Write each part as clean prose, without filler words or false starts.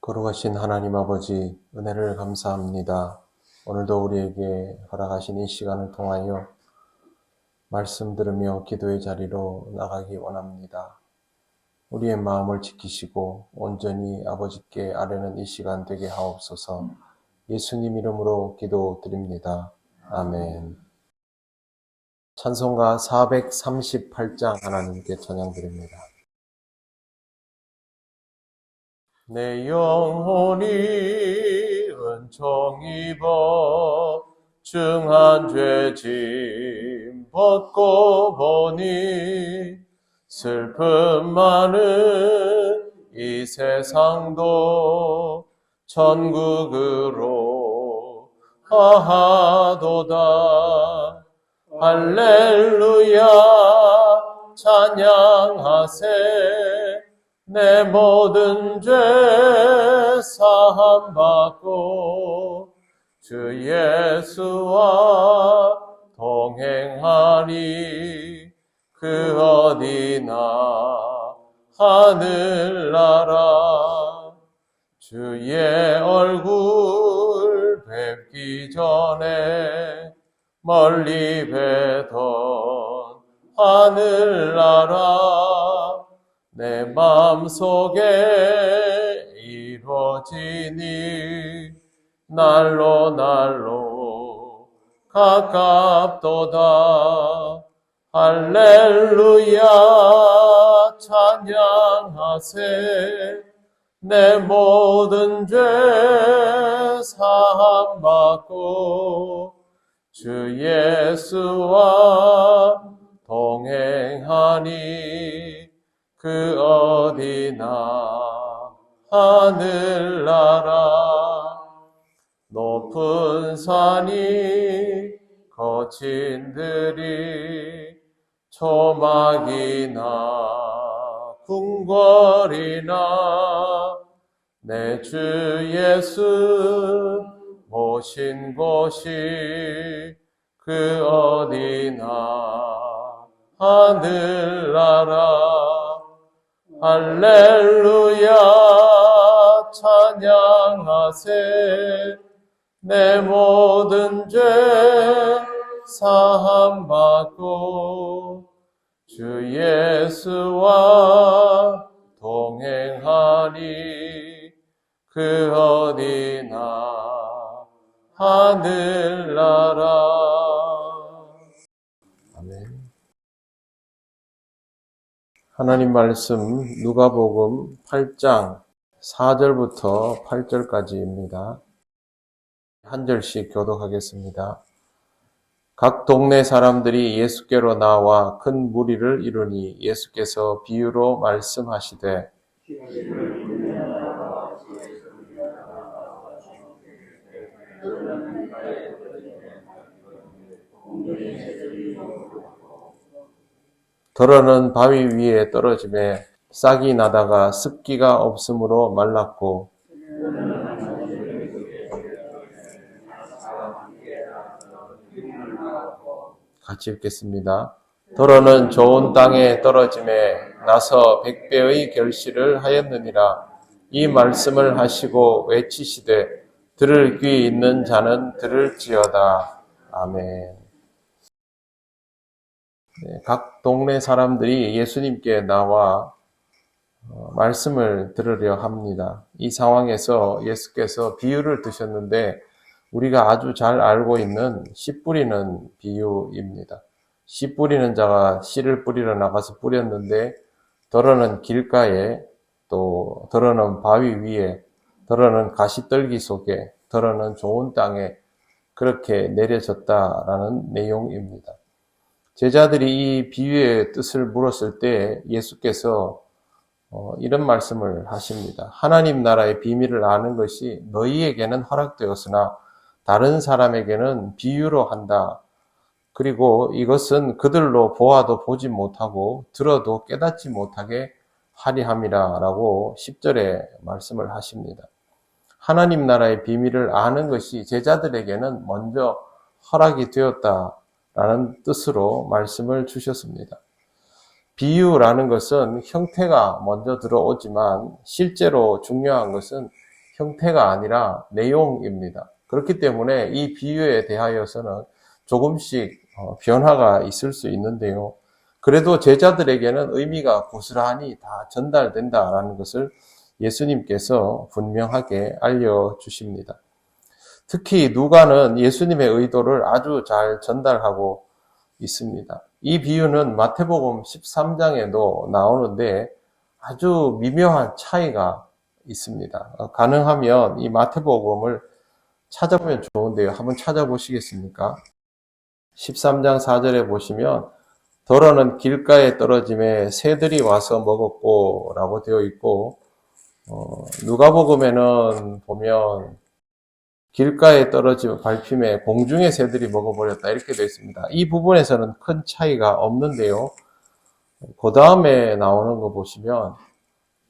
거룩하신 하나님 아버지, 은혜를 감사합니다. 오늘도 우리에게 허락하신 이 시간을 통하여 말씀 들으며 기도의 자리로 나가기 원합니다. 우리의 마음을 지키시고 온전히 아버지께 아뢰는 이 시간 되게 하옵소서. 예수님 이름으로 기도드립니다. 아멘. 찬송가 438장 하나님께 찬양드립니다. 내 영혼이 은총 입어 중한 죄짐 벗고 보니 슬픔 많은 이 세상도 천국으로 하하도다. 할렐루야 찬양하세. 내 모든 죄 사함받고 주 예수와 동행하리. 그 어디나 하늘나라. 주의 얼굴 뵙기 전에 멀리 뵈던 하늘나라. 내 마음속에 이루어지니 날로 날로 가깝도다. 할렐루야 찬양하세. 내 모든 죄 사함받고 주 예수와 동행하니. 그 어디나 하늘나라. 높은 산이 거친 들이 초막이나 궁궐이나 내 주 예수 모신 곳이 그 어디나 하늘나라. 할렐루야 찬양하세. 내 모든 죄 사함받고 주 예수와 동행하니. 그 어디나 하늘나라. 아멘. 하나님 말씀 누가복음 8장 4절부터 8절까지입니다. 한 절씩 교독하겠습니다. 각 동네 사람들이 예수께로 나와 큰 무리를 이루니 예수께서 비유로 말씀하시되 더러는 바위 위에 떨어짐에 싹이 나다가 습기가 없으므로 말랐고 같이 읽겠습니다. 더러는 좋은 땅에 떨어짐에 나서 100배의 결실을 하였느니라. 이 말씀을 하시고 외치시되 들을 귀 있는 자는 들을지어다. 아멘. 각 동네 사람들이 예수님께 나와 말씀을 들으려 합니다. 이 상황에서 예수께서 비유를 드셨는데 우리가 아주 잘 알고 있는 씨 뿌리는 비유입니다. 씨 뿌리는 자가 씨를 뿌리러 나가서 뿌렸는데 더러는 길가에, 또 더러는 바위 위에, 더러는 가시떨기 속에, 더러는 좋은 땅에 그렇게 내려졌다라는 내용입니다. 제자들이 이 비유의 뜻을 물었을 때 예수께서 이런 말씀을 하십니다. 하나님 나라의 비밀을 아는 것이 너희에게는 허락되었으나 다른 사람에게는 비유로 한다. 그리고 이것은 그들로 보아도 보지 못하고 들어도 깨닫지 못하게 하리 함이라 라고 10절에 말씀을 하십니다. 하나님 나라의 비밀을 아는 것이 제자들에게는 먼저 허락이 되었다라는 뜻으로 말씀을 주셨습니다. 비유라는 것은 형태가 먼저 들어오지만 실제로 중요한 것은 형태가 아니라 내용입니다. 그렇기 때문에 이 비유에 대하여서는 조금씩 변화가 있을 수 있는데요. 그래도 제자들에게는 의미가 고스란히 다 전달된다라는 것을 예수님께서 분명하게 알려주십니다. 특히 누가는 예수님의 의도를 아주 잘 전달하고 있습니다. 이 비유는 마태복음 13장에도 나오는데 아주 미묘한 차이가 있습니다. 가능하면 이 마태복음을 찾아보면 좋은데요. 한번 찾아보시겠습니까? 13장 4절에 보시면 더러는 길가에 떨어짐에 새들이 와서 먹었고 라고 되어 있고, 누가복음에는 보면 길가에 떨어진 밟힘에 공중의 새들이 먹어버렸다 이렇게 되어 있습니다. 이 부분에서는 큰 차이가 없는데요. 그 다음에 나오는 거 보시면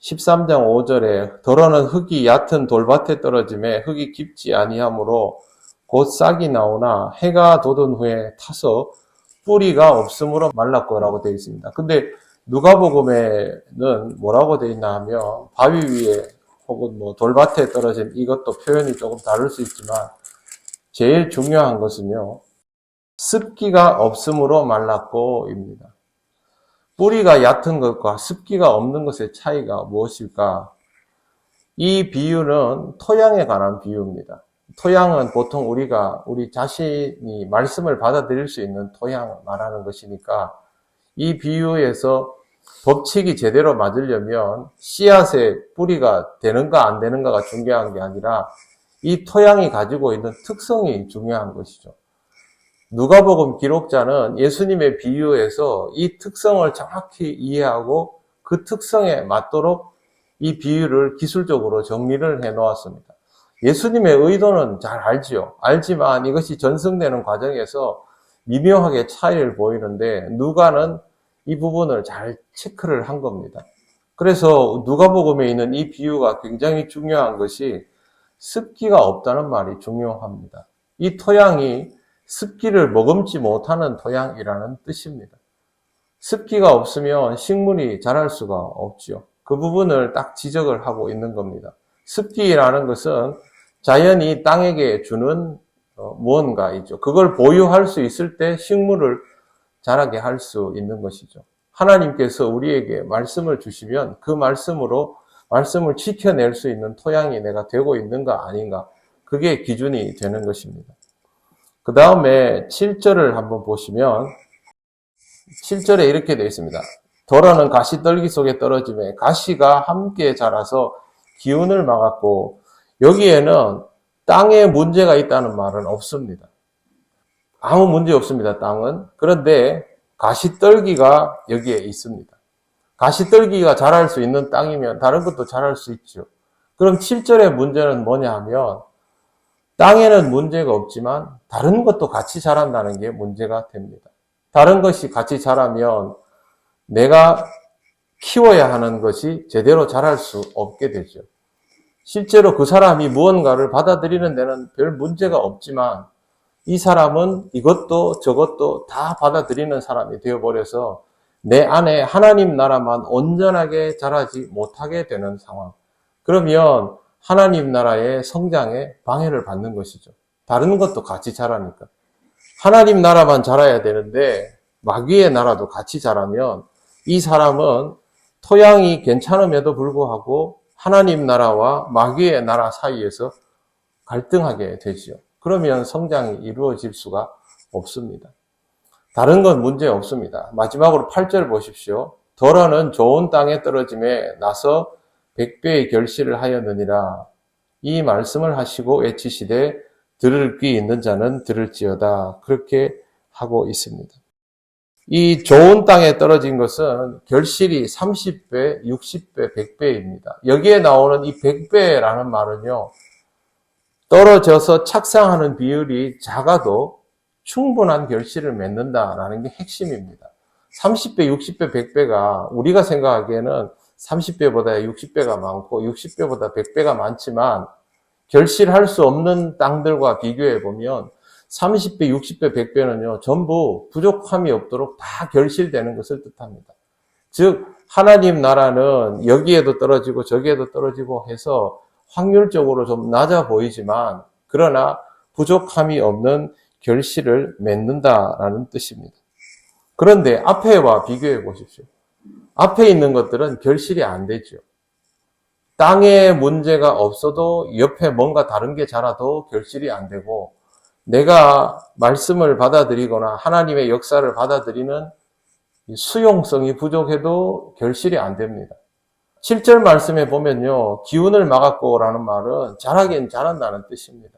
13장 5절에 더러는 흙이 얕은 돌밭에 떨어짐에 흙이 깊지 아니하므로 곧 싹이 나오나 해가 돋은 후에 타서 뿌리가 없으므로 말랐고라고 되어 있습니다. 근데 누가복음에는 뭐라고 되어 있나 하면 바위 위에 혹은 돌밭에 떨어진, 이것도 표현이 조금 다를 수 있지만 제일 중요한 것은요, 습기가 없으므로 말랐고입니다. 뿌리가 얕은 것과 습기가 없는 것의 차이가 무엇일까? 이 비유는 토양에 관한 비유입니다. 토양은 보통 우리 자신이 말씀을 받아들일 수 있는 토양 말하는 것이니까 이 비유에서 법칙이 제대로 맞으려면 씨앗의 뿌리가 되는가 안 되는가가 중요한 게 아니라 이 토양이 가지고 있는 특성이 중요한 것이죠. 누가복음 기록자는 예수님의 비유에서 이 특성을 정확히 이해하고 그 특성에 맞도록 이 비유를 기술적으로 정리를 해 놓았습니다. 예수님의 의도는 잘 알지요. 알지만 이것이 전승되는 과정에서 미묘하게 차이를 보이는데 누가는 이 부분을 잘 체크를 한 겁니다. 그래서 누가복음에 있는 이 비유가 굉장히 중요한 것이 습기가 없다는 말이 중요합니다. 이 토양이 습기를 머금지 못하는 토양이라는 뜻입니다. 습기가 없으면 식물이 자랄 수가 없죠. 그 부분을 딱 지적을 하고 있는 겁니다. 습기라는 것은 자연이 땅에게 주는 무언가이죠. 그걸 보유할 수 있을 때 식물을 자라게 할 수 있는 것이죠. 하나님께서 우리에게 말씀을 주시면 그 말씀으로 말씀을 지켜낼 수 있는 토양이 내가 되고 있는가 아닌가, 그게 기준이 되는 것입니다. 그 다음에 7절을 한번 보시면 7절에 이렇게 되어 있습니다. 더러는 가시떨기 속에 떨어짐에 가시가 함께 자라서 기운을 막았고, 여기에는 땅에 문제가 있다는 말은 없습니다. 아무 문제 없습니다, 땅은. 그런데 가시떨기가 여기에 있습니다. 가시떨기가 자랄 수 있는 땅이면 다른 것도 자랄 수 있죠. 그럼 7절의 문제는 뭐냐 하면 땅에는 문제가 없지만 다른 것도 같이 자란다는 게 문제가 됩니다. 다른 것이 같이 자라면 내가 키워야 하는 것이 제대로 자랄 수 없게 되죠. 실제로 그 사람이 무언가를 받아들이는 데는 별 문제가 없지만 이 사람은 이것도 저것도 다 받아들이는 사람이 되어버려서 내 안에 하나님 나라만 온전하게 자라지 못하게 되는 상황. 그러면 하나님 나라의 성장에 방해를 받는 것이죠. 다른 것도 같이 자라니까. 하나님 나라만 자라야 되는데 마귀의 나라도 같이 자라면 이 사람은 토양이 괜찮음에도 불구하고 하나님 나라와 마귀의 나라 사이에서 갈등하게 되지요. 그러면 성장이 이루어질 수가 없습니다. 다른 건 문제 없습니다. 마지막으로 8절 보십시오. 더러는 좋은 땅에 떨어짐에 나서 100배의 결실을 하였느니라. 이 말씀을 하시고 외치시되 들을 귀 있는 자는 들을지어다. 그렇게 하고 있습니다. 이 좋은 땅에 떨어진 것은 결실이 30배, 60배, 100배입니다. 여기에 나오는 이 100배라는 말은요, 떨어져서 착상하는 비율이 작아도 충분한 결실을 맺는다라는 게 핵심입니다. 30배, 60배, 100배가 우리가 생각하기에는 30배보다 60배가 많고 60배보다 100배가 많지만 결실할 수 없는 땅들과 비교해 보면 30배, 60배, 100배는요, 전부 부족함이 없도록 다 결실되는 것을 뜻합니다. 즉, 하나님 나라는 여기에도 떨어지고 저기에도 떨어지고 해서 확률적으로 좀 낮아 보이지만 그러나 부족함이 없는 결실을 맺는다라는 뜻입니다. 그런데 앞에와 비교해 보십시오. 앞에 있는 것들은 결실이 안 되죠. 땅에 문제가 없어도 옆에 뭔가 다른 게 자라도 결실이 안 되고, 내가 말씀을 받아들이거나 하나님의 역사를 받아들이는 수용성이 부족해도 결실이 안 됩니다. 7절 말씀에 보면요, 기운을 막았고라는 말은 자라긴 자란다는 뜻입니다.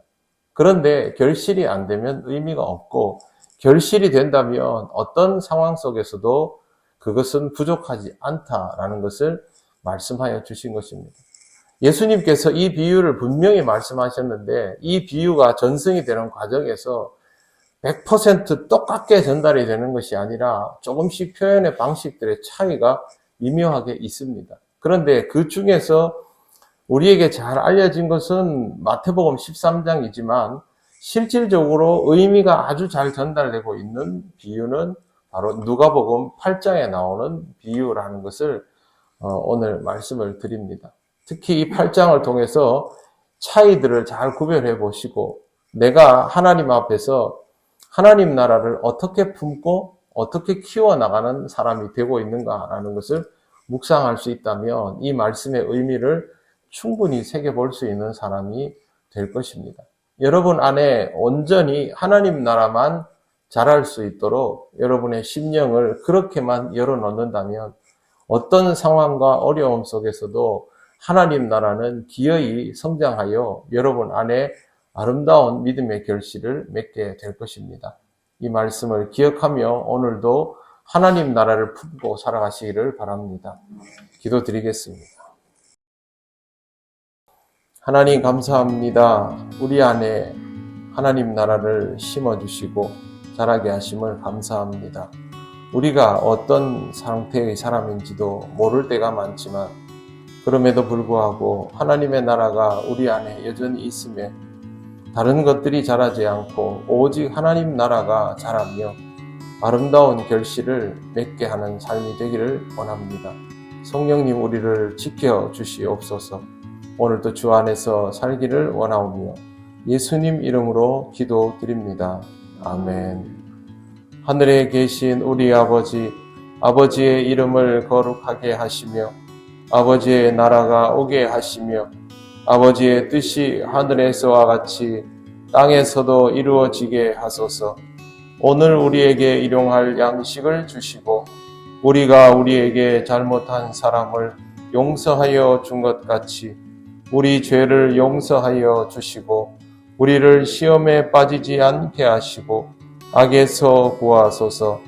그런데 결실이 안 되면 의미가 없고, 결실이 된다면 어떤 상황 속에서도 그것은 부족하지 않다라는 것을 말씀하여 주신 것입니다. 예수님께서 이 비유를 분명히 말씀하셨는데, 이 비유가 전승이 되는 과정에서 100% 똑같게 전달이 되는 것이 아니라 조금씩 표현의 방식들의 차이가 미묘하게 있습니다. 그런데 그 중에서 우리에게 잘 알려진 것은 마태복음 13장이지만 실질적으로 의미가 아주 잘 전달되고 있는 비유는 바로 누가복음 8장에 나오는 비유라는 것을 오늘 말씀을 드립니다. 특히 이 8장을 통해서 차이들을 잘 구별해 보시고, 내가 하나님 앞에서 하나님 나라를 어떻게 품고 어떻게 키워나가는 사람이 되고 있는가라는 것을 묵상할 수 있다면 이 말씀의 의미를 충분히 새겨볼 수 있는 사람이 될 것입니다. 여러분 안에 온전히 하나님 나라만 자랄 수 있도록 여러분의 심령을 그렇게만 열어놓는다면 어떤 상황과 어려움 속에서도 하나님 나라는 기어이 성장하여 여러분 안에 아름다운 믿음의 결실을 맺게 될 것입니다. 이 말씀을 기억하며 오늘도 하나님 나라를 품고 살아가시기를 바랍니다. 기도드리겠습니다. 하나님 감사합니다. 우리 안에 하나님 나라를 심어주시고 자라게 하심을 감사합니다. 우리가 어떤 상태의 사람인지도 모를 때가 많지만 그럼에도 불구하고 하나님의 나라가 우리 안에 여전히 있음에 다른 것들이 자라지 않고 오직 하나님 나라가 자라며 아름다운 결실을 맺게 하는 삶이 되기를 원합니다. 성령님 우리를 지켜 주시옵소서. 오늘도 주 안에서 살기를 원하오며 예수님 이름으로 기도드립니다. 아멘. 하늘에 계신 우리 아버지, 아버지의 이름을 거룩하게 하시며 아버지의 나라가 오게 하시며 아버지의 뜻이 하늘에서와 같이 땅에서도 이루어지게 하소서. 오늘 우리에게 일용할 양식을 주시고 우리가 우리에게 잘못한 사람을 용서하여 준 것 같이 우리 죄를 용서하여 주시고 우리를 시험에 빠지지 않게 하시고 악에서 구하소서.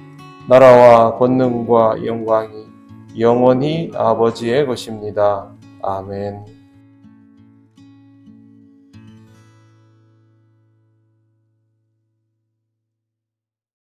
나라와 권능과 영광이 영원히 아버지의 것입니다. 아멘.